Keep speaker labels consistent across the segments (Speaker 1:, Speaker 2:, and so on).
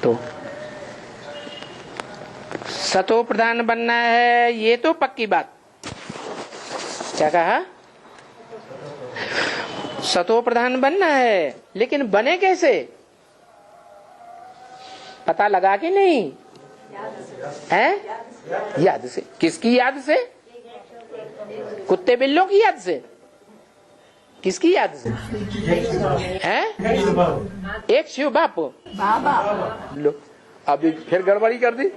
Speaker 1: तो सतो प्रधान बनना है, ये तो पक्की बात। क्या कहा? सतो प्रधान बनना है, लेकिन बने कैसे? पता लगा कि नहीं है? याद से। किसकी याद से? कुत्ते बिल्लों की याद से? किसकी याद से? है एक शिव बाप। लो अभी फिर गड़बड़ी कर दी।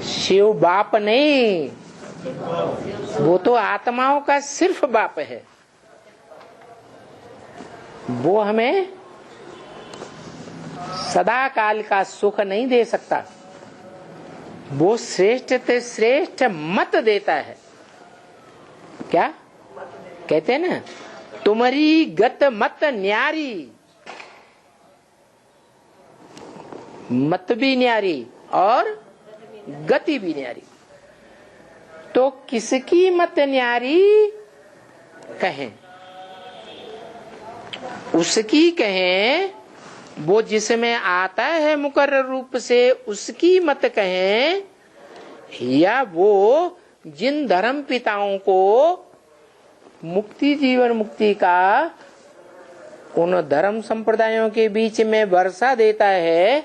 Speaker 1: शिव बाप नहीं, वो तो आत्माओं का सिर्फ बाप है। वो हमें सदा काल का सुख नहीं दे सकता। वो श्रेष्ठ से श्रेष्ठ मत देता है। क्या कहते हैं ना, तुम्हारी गत मत न्यारी, मत भी न्यारी और गति भी न्यारी। तो किसकी मत न्यारी कहें? उसकी कहें वो जिसमें आता है मुकर्रर रूप से, उसकी मत कहें, या वो जिन धर्म पिताओं को मुक्ति जीवन मुक्ति का उन धर्म संप्रदायों के बीच में वर्षा देता है,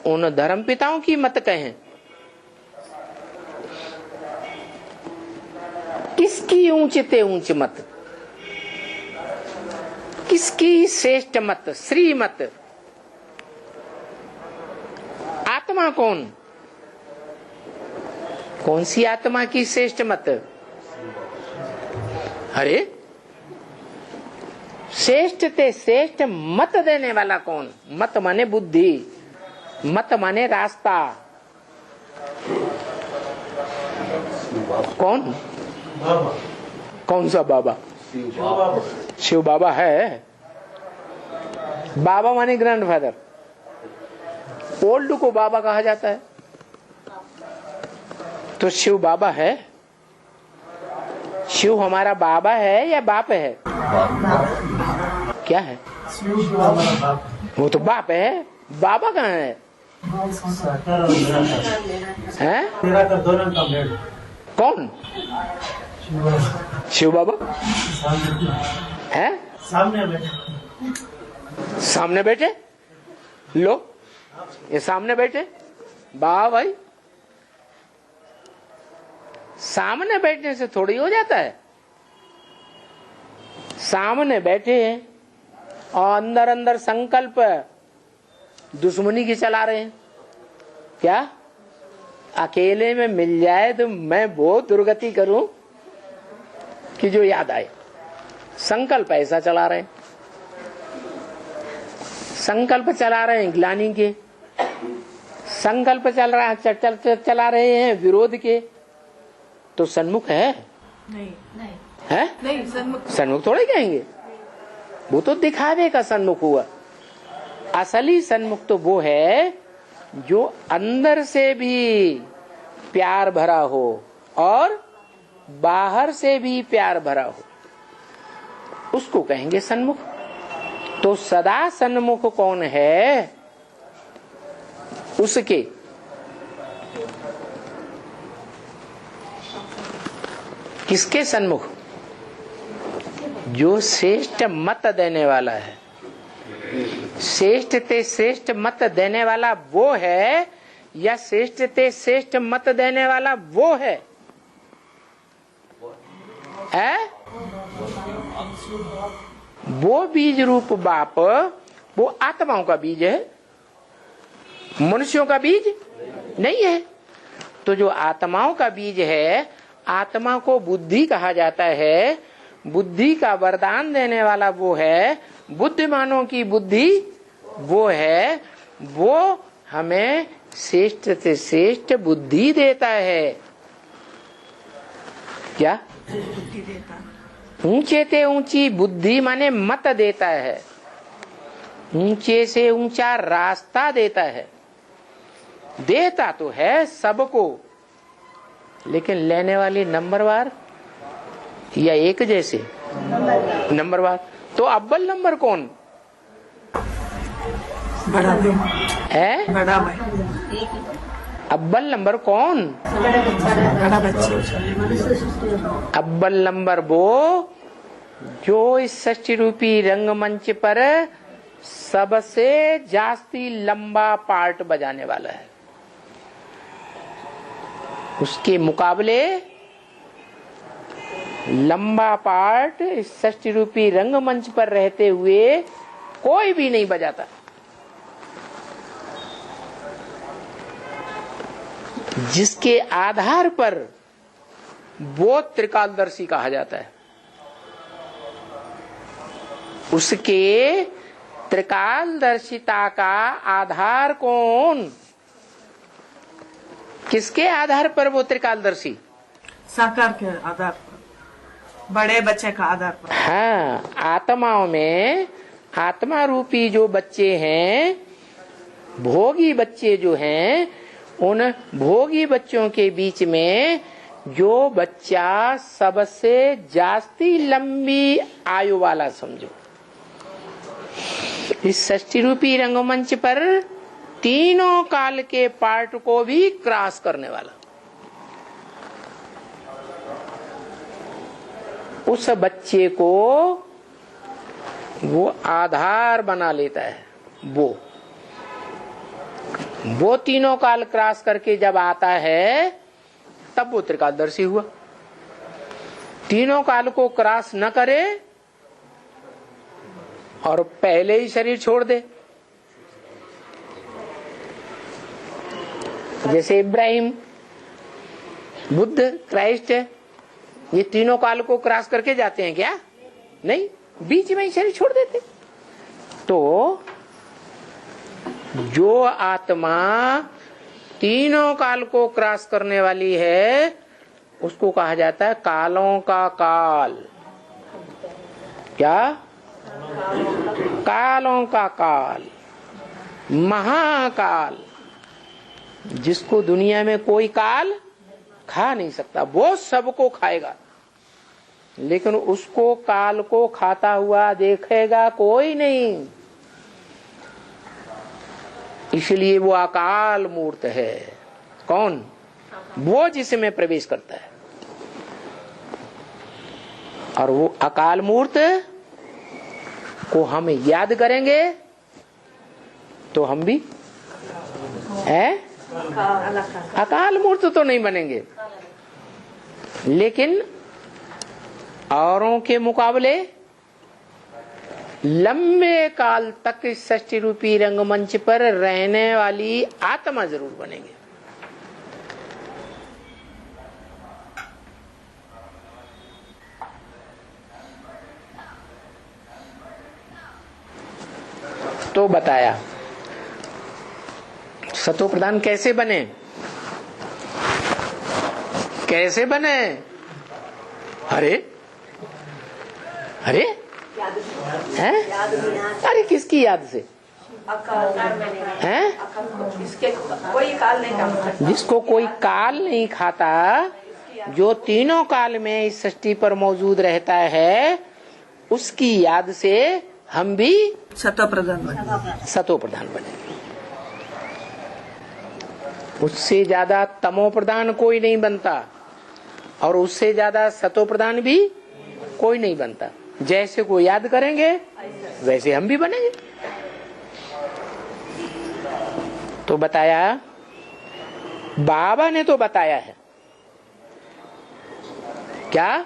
Speaker 1: उन धर्म पिताओं की मत कहें। किसकी ऊंचते ऊंच मत, किसकी श्रेष्ठ मत, श्री मत? आत्मा कौन? कौन सी आत्मा की श्रेष्ठ मत? अरे श्रेष्ठ ते श्रेष्ठ मत देने वाला कौन? मत माने बुद्धि, मत माने रास्ता। कौन? कौन सा बाबा? शिव बाबा है। बाबा माने ग्रैंडफादर। ओल्ड को बाबा कहा जाता है, तो शिव बाबा है। शिव हमारा बाबा है या बाप है? क्या है? वो तो बाप है, बाबा कहाँ है? हैं? कौन? शिव बाबा है? सामने बैठे। लो ये सामने बैठे। वाह भाई, सामने बैठने से थोड़ी हो जाता है। सामने बैठे हैं और अंदर अंदर संकल्प दुश्मनी की चला रहे हैं। क्या अकेले में मिल जाए तो मैं वो दुर्गति करूं कि जो याद आए। संकल्प ऐसा चला रहे हैं, संकल्प चला रहे हैं ग्लानि के, संकल्प चला रहे हैं विरोध के। तो सन्मुख है?
Speaker 2: नहीं नहीं
Speaker 1: है?
Speaker 2: नहीं,
Speaker 1: सन्मुख थोड़े कहेंगे, वो तो दिखावे का सन्मुख हुआ। असली सन्मुख तो वो है जो अंदर से भी प्यार भरा हो और बाहर से भी प्यार भरा हो, उसको कहेंगे सन्मुख। तो सदा सन्मुख कौन है? उसके किसके सन्मुख? जो श्रेष्ठ मत देने वाला है। श्रेष्ठ ते श्रेष्ठ मत देने वाला वो है या श्रेष्ठ ते श्रेष्ठ मत देने वाला वो है? वो बीज रूप बाप, वो आत्माओं का बीज है, मनुष्यों का बीज नहीं है। तो जो आत्माओं का बीज है, आत्मा को बुद्धि कहा जाता है। बुद्धि का वरदान देने वाला वो है, बुद्धिमानों की बुद्धि वो है। वो हमें श्रेष्ठ से श्रेष्ठ बुद्धि देता है। क्या? ऊंचे से ऊंची बुद्धि माने मत देता है, ऊंचे से ऊंचा रास्ता देता है। देता तो है सबको, लेकिन लेने वाली नंबरवार या एक जैसे? नंबरवार। तो अव्वल नंबर कौन
Speaker 2: बड़ा
Speaker 1: है?
Speaker 2: बड़ा भाई,
Speaker 1: अव्वल नंबर कौन?
Speaker 2: बड़ा बच्चे।
Speaker 1: अव्वल नंबर वो जो इस षष्ठी रूपी रंगमंच पर सबसे जास्ती लंबा पार्ट बजाने वाला है। उसके मुकाबले लंबा पार्ट इस षष्ठी रूपी रंगमंच पर रहते हुए कोई भी नहीं बजाता। जिसके आधार पर वो त्रिकालदर्शी कहा जाता है। उसके त्रिकालदर्शिता का आधार कौन? किसके आधार पर वो त्रिकालदर्शी?
Speaker 2: साकार के आधार पर, बड़े बच्चे का आधार पर।
Speaker 1: हाँ, आत्माओं में आत्मा रूपी जो बच्चे हैं, भोगी बच्चे जो हैं, उन भोगी बच्चों के बीच में जो बच्चा सबसे जास्ती लंबी आयु वाला समझो, इस षष्ठी रूपी रंगमंच पर तीनों काल के पार्ट को भी क्रॉस करने वाला, उस बच्चे को वो आधार बना लेता है। वो तीनों काल क्रॉस करके जब आता है तब वो त्रिकालदर्शी हुआ। तीनों काल को क्रॉस न करे और पहले ही शरीर छोड़ दे, जैसे इब्राहिम, बुद्ध, क्राइस्ट, ये तीनों काल को क्रॉस करके जाते हैं क्या? नहीं, बीच में ही शरीर छोड़ देते। तो जो आत्मा तीनों काल को क्रॉस करने वाली है उसको कहा जाता है कालों का काल। क्या? कालों का काल, महाकाल, जिसको दुनिया में कोई काल खा नहीं सकता। वो सबको खाएगा, लेकिन उसको काल को खाता हुआ देखेगा कोई नहीं। इसलिए वो अकाल मूर्त है। कौन? वो जिसमें प्रवेश करता है। और वो अकाल मूर्त को हम याद करेंगे तो हम भी अकाल मूर्त तो नहीं बनेंगे, लेकिन औरों के मुकाबले लंबे काल तक इस षष्ठी रूपी रंगमंच पर रहने वाली आत्मा जरूर बनेंगे। तो बताया सतो प्रधान कैसे बने? कैसे बने? अरे अरे हैं? अरे किसकी याद से? हैं? जिसको कोई काल नहीं खाता, जो तीनों काल में इस सृष्टि पर मौजूद रहता है, उसकी याद से हम भी सतो प्रधान बने। उससे ज्यादा तमो प्रधान कोई नहीं बनता और उससे ज्यादा सतो प्रधान भी कोई नहीं बनता। जैसे को याद करेंगे वैसे हम भी बनेंगे। तो बताया, बाबा ने तो बताया है क्या?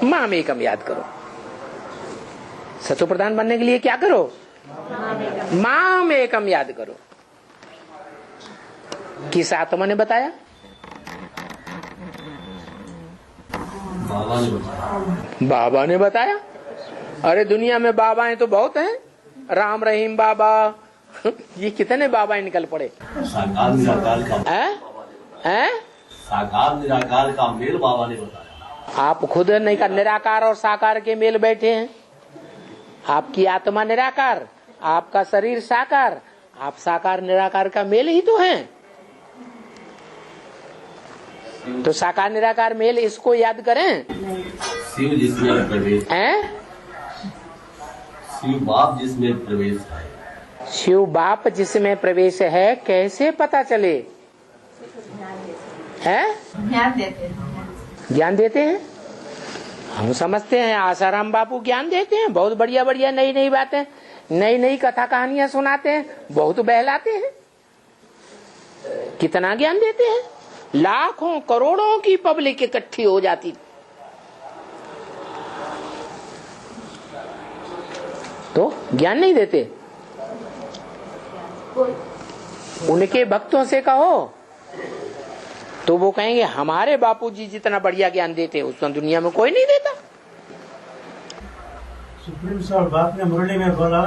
Speaker 1: माम एकम याद करो। सतो प्रधान बनने के लिए क्या करो? माम एकम याद करो। किस आत्मा ने बताया? बाबा ने बताया। अरे दुनिया में बाबाएं तो बहुत हैं, राम रहीम बाबा, ये कितने बाबा निकल पड़े।
Speaker 3: साकार निराकार का साकार निराकार का मेल बाबा ने बताया।
Speaker 1: आप खुद नहीं का निराकार और साकार के मेल बैठे हैं। आपकी आत्मा निराकार, आपका शरीर साकार, आप साकार निराकार का मेल ही तो हैं। तो साकार निराकार मेल, इसको याद करें।
Speaker 3: शिव जिसमें प्रवेश
Speaker 1: हैं?
Speaker 3: शिव बाप जिसमें प्रवेश है।
Speaker 1: शिव बाप जिसमें प्रवेश है कैसे पता चले? है ज्ञान देते हैं, हम समझते हैं। आसाराम बापू ज्ञान देते हैं, बहुत बढ़िया बढ़िया नई नई बातें, नई नई कथा कहानियां सुनाते हैं, बहुत बहलाते हैं। कितना ज्ञान देते हैं, लाखों करोड़ों की पब्लिक इकट्ठी हो जाती, तो ज्ञान नहीं देते। उनके भक्तों से कहो तो वो कहेंगे हमारे बापूजी जितना बढ़िया ज्ञान देते उतना दुनिया में कोई नहीं देता।
Speaker 4: सुप्रीम कोर्ट बाप ने मुरली में बोला,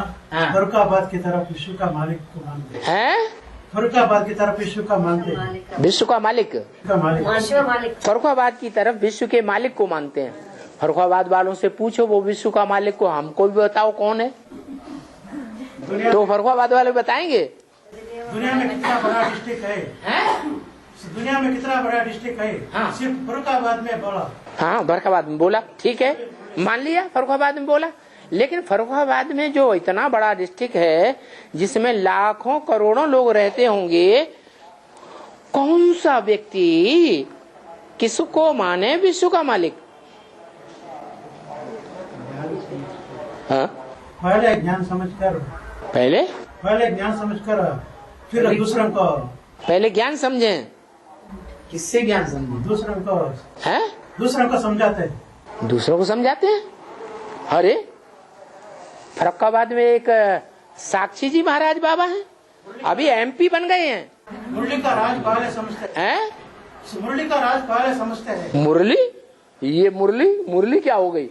Speaker 4: फरुखाबाद की तरफ विश्व का मालिक को मानते हैं। फरुखाबाद की तरफ विश्व का मानते हैं,
Speaker 1: विश्व का मालिक, फरुखाबाद की तरफ विश्व के मालिक को मानते हैं। फरुखाबाद वालों से पूछो वो विश्व का मालिक को हमको भी बताओ कौन है, तो फरुखाबाद वाले बताएंगे।
Speaker 4: दुनिया में कितना बड़ा डिस्ट्रिक्ट है? दुनिया में कितना बड़ा डिस्ट्रिक्ट है?
Speaker 1: हाँ।
Speaker 4: सिर्फ फरुखाबाद में बोला।
Speaker 1: हाँ, फरुखाबाद में बोला, ठीक है, मान लिया फरुखाबाद में बोला। लेकिन फरुखाबाद में जो इतना बड़ा डिस्ट्रिक्ट है जिसमें लाखों करोड़ों लोग रहते होंगे, कौन सा व्यक्ति किसको माने विश्व का मालिक? हाँ?
Speaker 4: पहले ज्ञान समझकर,
Speaker 1: पहले
Speaker 4: ज्ञान समझकर फिर दूसरों को,
Speaker 1: पहले ज्ञान समझें।
Speaker 2: किससे ज्ञान समझे?
Speaker 4: दूसरों को
Speaker 1: है,
Speaker 4: दूसरों को समझाते हैं,
Speaker 1: दूसरों को समझाते हैं। अरे फरुखाबाद में एक साक्षी जी महाराज बाबा हैं, अभी एमपी बन गए हैं।
Speaker 4: मुरली का राज पहले समझते हैं, मुरली का राज पहले समझते हैं।
Speaker 1: मुरली, ये मुरली क्या हो गई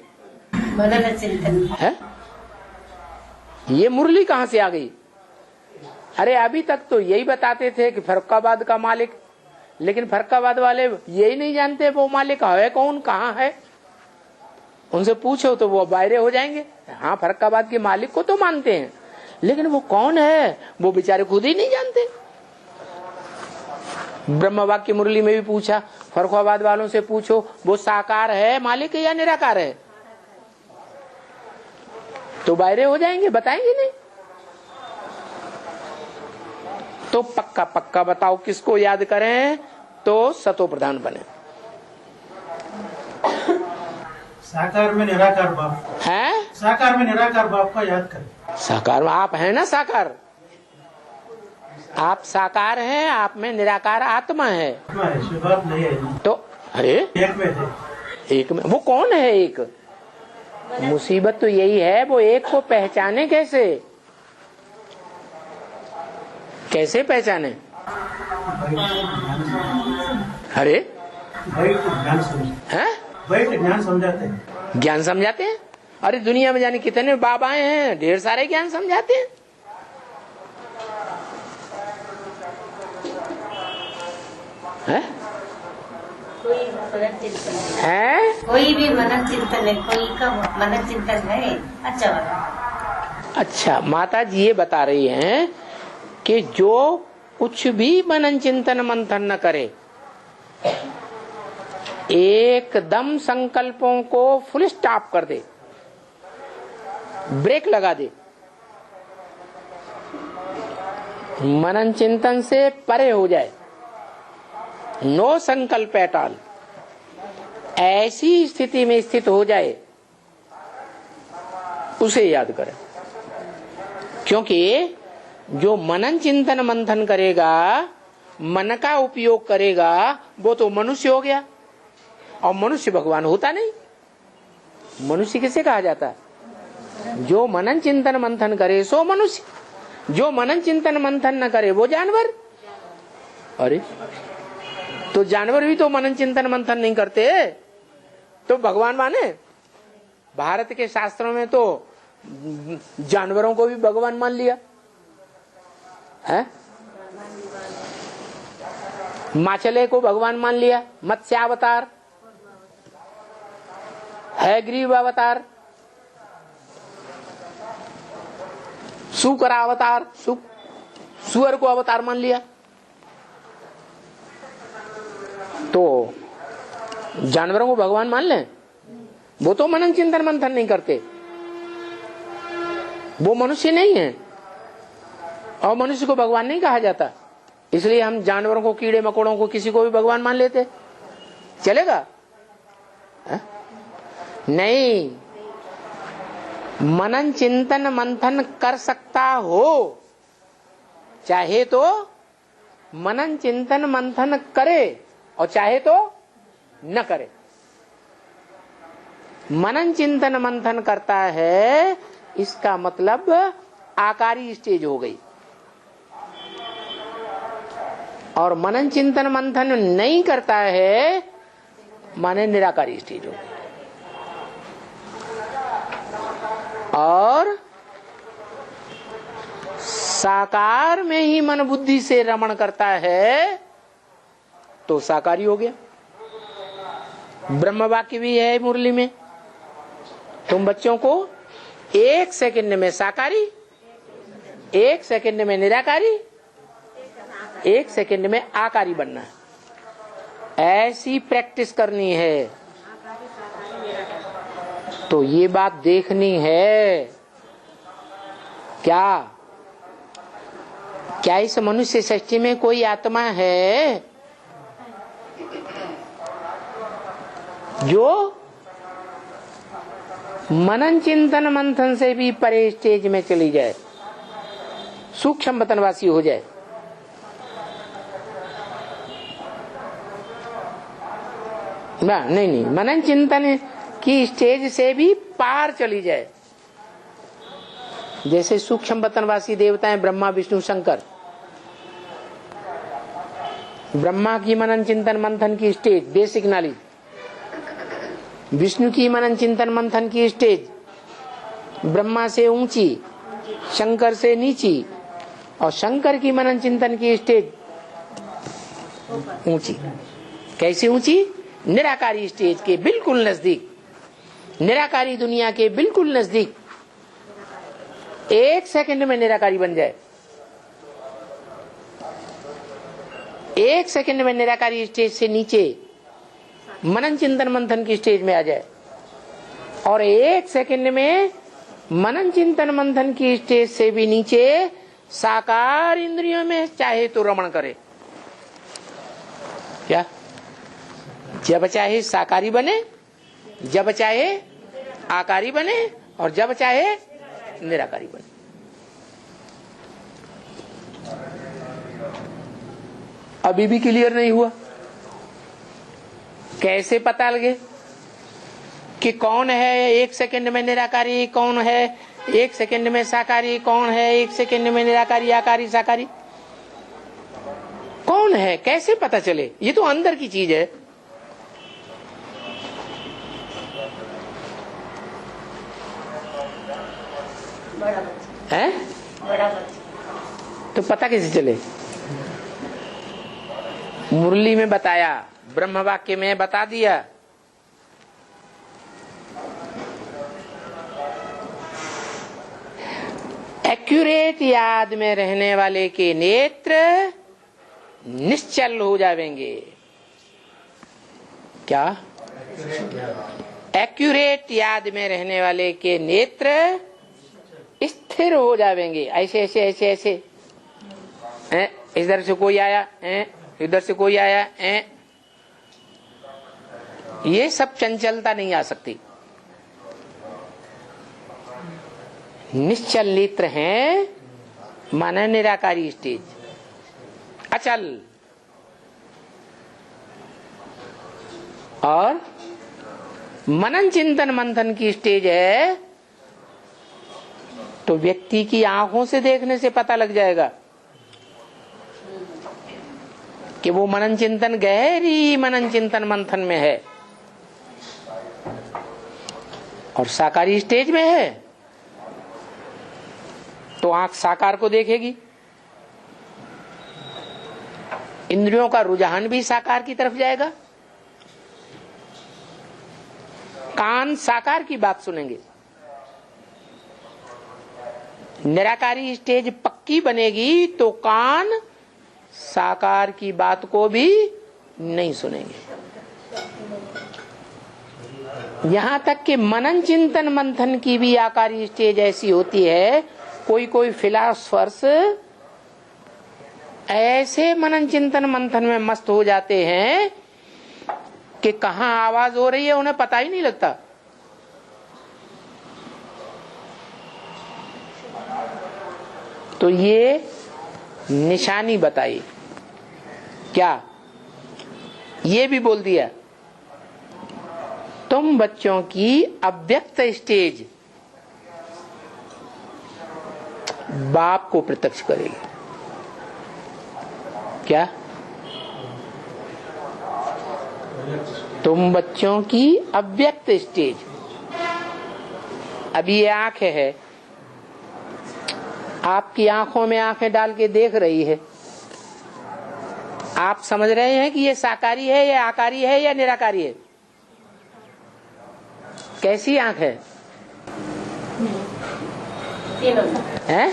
Speaker 1: है? ये मुरली कहाँ से आ गई? अरे अभी तक तो यही बताते थे कि फरुखाबाद का मालिक, लेकिन फरुखाबाद वाले यही नहीं जानते वो मालिक है कौन, कहाँ है। उनसे पूछो तो वो बाहरे हो जाएंगे। हाँ, फरुखाबाद के मालिक को तो मानते हैं, लेकिन वो कौन है वो बेचारे खुद ही नहीं जानते। ब्रह्मवाक्य की मुरली में भी पूछा, फरुखाबाद वालों से पूछो वो साकार है मालिक या निराकार है, तो बाहरे हो जाएंगे, बताएंगे नहीं। तो पक्का पक्का बताओ किसको याद करें तो सतो प्रधान बने।
Speaker 4: साकार में निराकार बाप
Speaker 1: है,
Speaker 4: साकार में निराकार बाप को याद करें।
Speaker 1: साकार में आप है ना, साकार आप साकार हैं, आप में निराकार आत्मा है।
Speaker 4: शिव बाप नहीं है
Speaker 1: तो अरे
Speaker 4: एक में थे,
Speaker 1: एक में वो कौन है? एक मुसीबत तो यही है, वो एक को पहचाने कैसे? कैसे पहचाने? अरे
Speaker 4: ज्ञान समझाते हैं,
Speaker 1: ज्ञान समझाते हैं। अरे दुनिया में जाने कितने बाबाएं हैं, ढेर सारे ज्ञान समझाते हैं। है?
Speaker 5: कोई भी मनन चिंतन है, कोई का मनन चिंतन है अच्छा वाला।
Speaker 1: अच्छा, माता जी ये बता रही हैं कि जो कुछ भी मनन चिंतन मंथन न करे, एकदम संकल्पों को फुल स्टॉप कर दे, ब्रेक लगा दे, मनन चिंतन से परे हो जाए, नो संकल्प एट ऑल, ऐसी स्थिति में स्थित हो जाए, उसे याद करें। क्योंकि जो मनन चिंतन मंथन करेगा, मन का उपयोग करेगा, वो तो मनुष्य हो गया, और मनुष्य भगवान होता नहीं। मनुष्य किसे कहा जाता है? जो मनन चिंतन मंथन करे सो मनुष्य, जो मनन चिंतन मंथन न करे वो जानवर। अरे तो जानवर भी तो मनन चिंतन मंथन नहीं करते, तो भगवान माने? भारत के शास्त्रों में तो जानवरों को भी भगवान मान लिया है, माछले को भगवान मान लिया, मत्स्यावतार है, ग्रीव अवतार, शुकर अवतार, सुअर को अवतार मान लिया। तो जानवरों को भगवान मान लें, वो तो मनन चिंतन मंथन नहीं करते। वो मनुष्य नहीं है, और मनुष्य को भगवान नहीं कहा जाता। इसलिए हम जानवरों को, कीड़े मकोड़ों को, किसी को भी भगवान मान लेते, चलेगा? नहीं, मनन चिंतन मंथन कर सकता हो, चाहे तो मनन चिंतन मंथन करे और चाहे तो न करे। मनन चिंतन मंथन करता है, इसका मतलब आकारी स्टेज हो गई, और मनन चिंतन मंथन नहीं करता है माने निराकारी स्टेज हो गई। और साकार में ही मन बुद्धि से रमण करता है तो साकारी हो गया। ब्रह्म वाक्य भी है मुरली में, तुम बच्चों को 1 सेकंड में साकारी, 1 सेकंड में निराकारी, 1 सेकंड में आकारी बनना है। ऐसी प्रैक्टिस करनी है। तो ये बात देखनी है, क्या इस मनुष्य सृष्टि में कोई आत्मा है जो मनन चिंतन मंथन से भी परे स्टेज में चली जाए, सूक्ष्म वतनवासी हो जाए? नहीं, मनन चिंतन की स्टेज से भी पार चली जाए। जैसे सूक्ष्म वतनवासी देवताएं ब्रह्मा विष्णु शंकर, ब्रह्मा की मनन चिंतन मंथन की स्टेज बेसिक नॉलेज, विष्णु की मनन चिंतन मंथन की स्टेज ब्रह्मा से ऊंची, शंकर से नीची, और शंकर की मनन चिंतन की स्टेज ऊंची। कैसे ऊंची? निराकारी स्टेज के बिल्कुल नजदीक, निराकारी दुनिया के बिल्कुल नजदीक। 1 सेकंड में निराकारी बन जाए, 1 सेकंड में निराकारी स्टेज से नीचे मनन चिंतन मंथन की स्टेज में आ जाए, और 1 सेकंड में मनन चिंतन मंथन की स्टेज से भी नीचे साकार इंद्रियों में चाहे तो रमण करे। क्या? जब चाहे साकारी बने, जब चाहे आकारी बने, और जब चाहे निराकारी बने। अभी भी क्लियर नहीं हुआ? कैसे पता लगे कि कौन है 1 सेकंड में निराकारी, कौन है 1 सेकंड में साकारी, कौन है 1 सेकंड में निराकारी, आकारी, साकारी? कौन है? कैसे पता चले? ये तो अंदर की चीज है। हैं? तो पता कैसे चले? मुरली में बताया, ब्रह्म वाक्य में बता दिया। एक्यूरेट याद में रहने वाले के नेत्र निश्चल हो जाएंगे। क्या? एक्यूरेट याद में रहने वाले के नेत्र स्थिर हो जाएंगे। ऐसे ऐसे ऐसे ऐसे, इधर से कोई आया, इधर से कोई आया, ये सब चंचलता नहीं आ सकती। निश्चल नेत्र हैं माने निराकारी स्टेज, अचल। और मनन चिंतन मंथन की स्टेज है तो व्यक्ति की आंखों से देखने से पता लग जाएगा कि वो मनन चिंतन, गहरी मनन चिंतन मंथन में है। और साकारी स्टेज में है तो आंख साकार को देखेगी, इंद्रियों का रुझान भी साकार की तरफ जाएगा, कान साकार की बात सुनेंगे। निराकारी स्टेज पक्की बनेगी तो कान साकार की बात को भी नहीं सुनेंगे। यहाँ तक कि मनन चिंतन मंथन की भी आकारी स्टेज ऐसी होती है, कोई कोई फिलॉसफर्स ऐसे मनन चिंतन मंथन में मस्त हो जाते हैं कि कहाँ आवाज हो रही है उन्हें पता ही नहीं लगता। तो ये निशानी बताई क्या, ये भी बोल दिया तुम बच्चों की अव्यक्त स्टेज बाप को प्रत्यक्ष करेगी। क्या? तुम बच्चों की अव्यक्त स्टेज। अभी ये आंख है, आपकी आंखों में आंखें डाल के देख रही है, आप समझ रहे हैं कि ये साकारी है या आकारी है या निराकारी है? कैसी आंख है? हैं?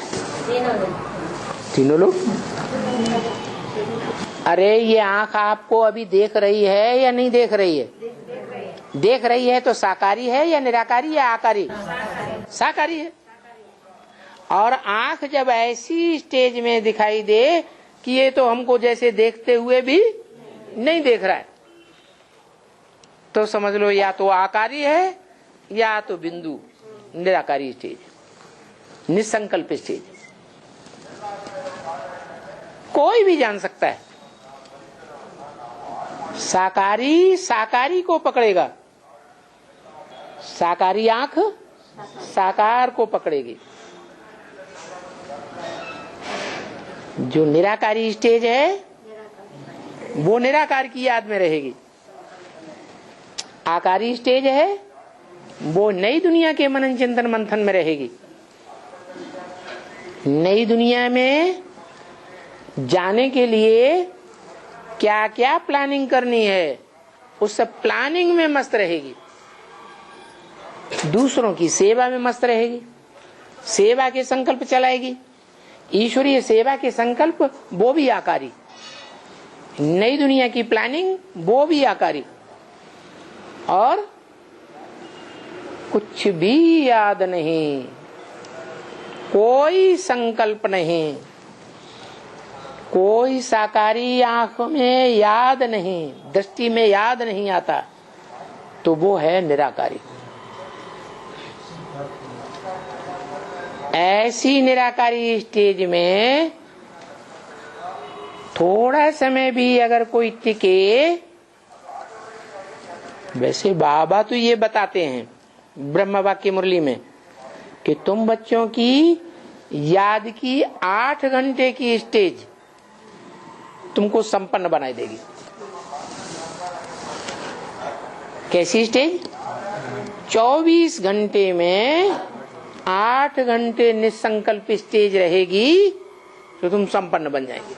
Speaker 1: तीनों लोग। अरे ये आंख आपको अभी देख रही है या नहीं देख रही है? देख रही है तो साकारी है या निराकारी या आकारी? साकारी है। और आंख जब ऐसी स्टेज में दिखाई दे कि ये तो हमको जैसे देखते हुए भी नहीं देख रहा है, तो समझ लो या तो आकारी है या तो बिंदु निराकारी स्टेज, निसंकल्प स्टेज। कोई भी जान सकता है। साकारी साकारी को पकड़ेगा, साकारी आंख साकार को पकड़ेगी। जो निराकारी स्टेज है वो निराकार की याद में रहेगी। आकारी स्टेज है वो नई दुनिया के मनन चिंतन मंथन में रहेगी। नई दुनिया में जाने के लिए क्या क्या प्लानिंग करनी है उस सब प्लानिंग में मस्त रहेगी। दूसरों की सेवा में मस्त रहेगी, सेवा के संकल्प चलाएगी। ईश्वरीय सेवा के संकल्प वो भी आकारी, नई दुनिया की प्लानिंग वो भी आकारी। और कुछ भी याद नहीं, कोई संकल्प नहीं, कोई साकारी आंख में याद नहीं, दृष्टि में याद नहीं आता, तो वो है निराकारी। ऐसी निराकारी स्टेज में थोड़ा समय भी अगर कोई टिके, वैसे बाबा तो ये बताते हैं ब्रह्म वाक्य मुरली में कि तुम बच्चों की याद की 8 घंटे की स्टेज तुमको संपन्न बनाई देगी। कैसी स्टेज? 24 घंटे में 8 घंटे निसंकल्प स्टेज रहेगी तो तुम संपन्न बन जाएंगे।